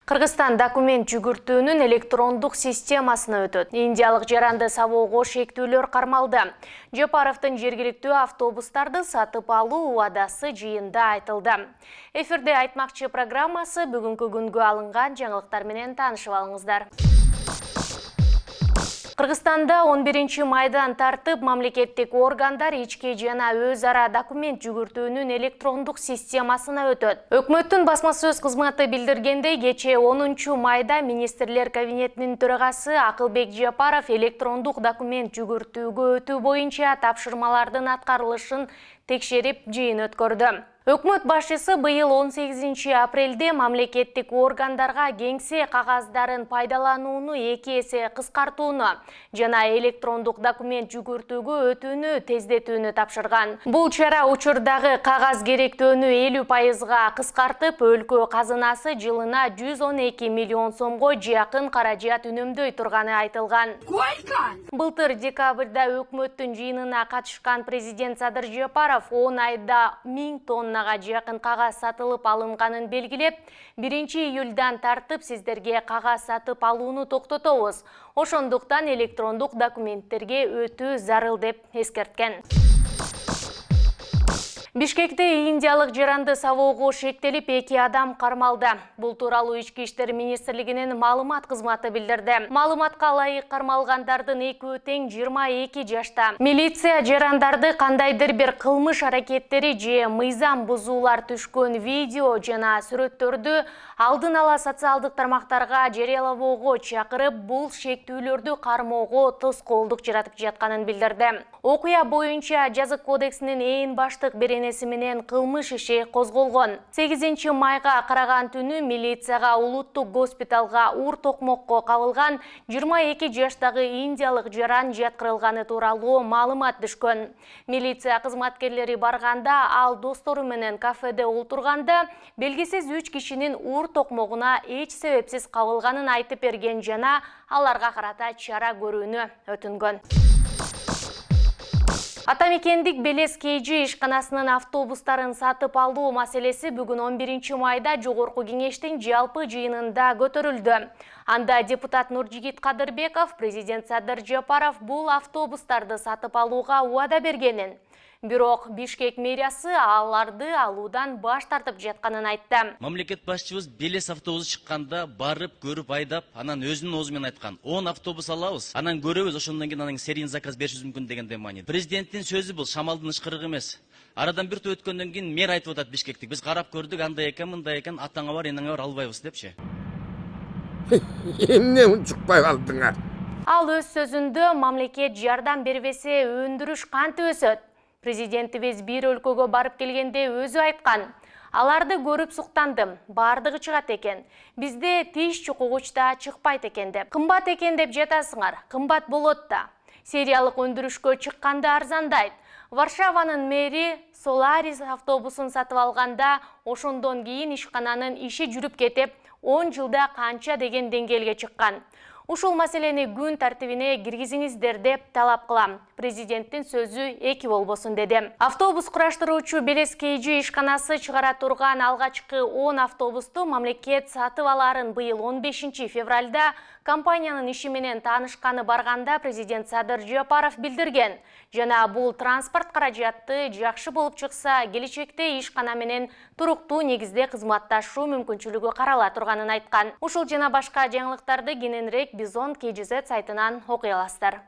Кыргызстан документ жүгүртүүнүн электрондук системасына өтөт. Индиялык жаранды сабоого шектүүлөр кармалды. Жапаровдун жергиликтүү автобустарды сатып алуу убадасы жыйында айтылды. Эфирде айтмакчы программасы бүгүнкү күнгө алынган жаңылыктар менен таанышып алыңыздар. Кыргызстанда 11 майдан тартып мамлекеттик органдар ички жана өз ара документ жүгүртүүнүн электрондук системасына өтөт. Өкмөттүн басма сөз кызматы билдиргендей, кечээ 10 майда министрлер кабинетинин төрагасы Акылбек Жапаров электрондук документ жүгүртүүгө өтүү боюнча тапшырмалардын аткарылышын текшерип жыйын өткөрдү. Өкмөт башчысы быйыл 18 апрелде мамлекеттик органдарга кеңсе кагаздарын пайдаланууну 2 эсе кыскартууну жана электрондук документ жүгүртүүгө өтүүнү тездетүүнү тапшырган. Бул чара учурдагы кагаз керектөөнү 50%га кыскартып, өлкө казынасы жылына 112 миллион сомго жакын каражат үнөмдөй турганы айтылган. Былтыр декабрда өкмөттүн жыйынына катышкан президент Садыр Жапаров 10 айда 1000 тонна жакын кагаз сатылып алынганын белгилеп, 1-июльдан тартып сиздерге кагаз сатып алууну токтотобуз. Ошондуктан электрондук документтерге өтүү зарыл деп эскерткен. Бишкекте индиялык жаранды сабоого шектелип 2 адам кармалды. Бул тууралуу Ички иштер министрлигинин маалымат кызматы билдирди. Маалыматка ылайык кармалгандардын экөө тең 22 жашта. Милиция жарандарды кандайдыр бир кылмыш аракеттери же мыйзам бузуулар түшкөн видео жана сүрөттөрдү алдын ала социалдык тармактарга жарыялоого чакырып, бул шектүүлөрдү кармоого тоскоолдук жаратып жатканын билдирди. Окуя боюнча Жазык кодексинин эң баштык беренеси менен кылмыш иши козголгон. 8 майга караган түнү милицияга улуттук госпиталга уур токмокко кабылган 22 жаштагы индиялык жаран жаткырылганы тууралуу маалымат түшкөн. Милиция кызматкерлери барганда ал достору менен кафеде олтурганда белгисиз 3 кишинин уур токмогуна эч себепсиз кабылганын айтып берген жана аларга карата чара көрүүнү өтүнгөн. Атамекендик Белес KG ишканасынын автобустарын сатып алуу маселеси бүгүн 11 майда Жогорку кеңештин жалпы жыйынында көтөрүлдү. Анда депутат Нуржигит Кадырбеков президент Садыр Жапаров бул автобустарды сатып алууга убада бергенин, бирок Бишкек мэриясы аларды алуудан баш тартып жатканын айтты. Мамлекет башчыбыз Белес автобусу чыкканда барып, көрүп, айдап, анан өзүнүн оозу менен айткан. 10 автобус алабыз, анан көрөбүз, ошондон кийин анан серийный заказ беришибиз мүмкүн дегенде маани. Президенттин сөзү бул шамалдын ышкырыгы эмес. Арадан бир топ өткөндөн кийин мэр айтып атат Бишкектик. Биз карап көрдүк, андай экен, мындай экен, атаңа бар, энеңе бар, албайбыз депчи. Эмне унчукпай калдыңар? Ал өз сөзүндө мамлекет жардам бербесе өндүрүш кантип өсөт? Президентибиз бир өлкөгө барып келгенде өзү айткан. Аларды көрүп суктандым, бардыгы чыгат экен. Бизде тиш чукугуч да чыкпайт экен деп. Кымбат экен деп жатасыңар, кымбат болот да. Сериялык өндүрүшкө чыкканда арзандайт. Варшаванын мэри Solaris автобусун сатып алганда, ошондон кийин ишкананын иши жүрүп кетип, 10 жылда канча деген деңгээлге чыккан. Ушул маселени күн тартибине киргизиңиздер деп талап кылам. Президенттин сөзү эки болбосун деди. Автобус кураштыруучу Белес KG ишканасы чыгара турган алгачкы 10 автобусту мамлекет сатып аларын быйыл 15 февралда компаниянын иши менен таанышканы барганда президент Садыр Жапаров билдирген. Жана бул транспорт каражаты жакшы болуп чыкса, келечекте ишкана менен туруктуу негизде кызматташуу мүмкүнчүлүгү карала турганын айткан. Ушул жана башка жаңылыктарды кененирээк Бизон KGZ сайтынан окуй аласыздар.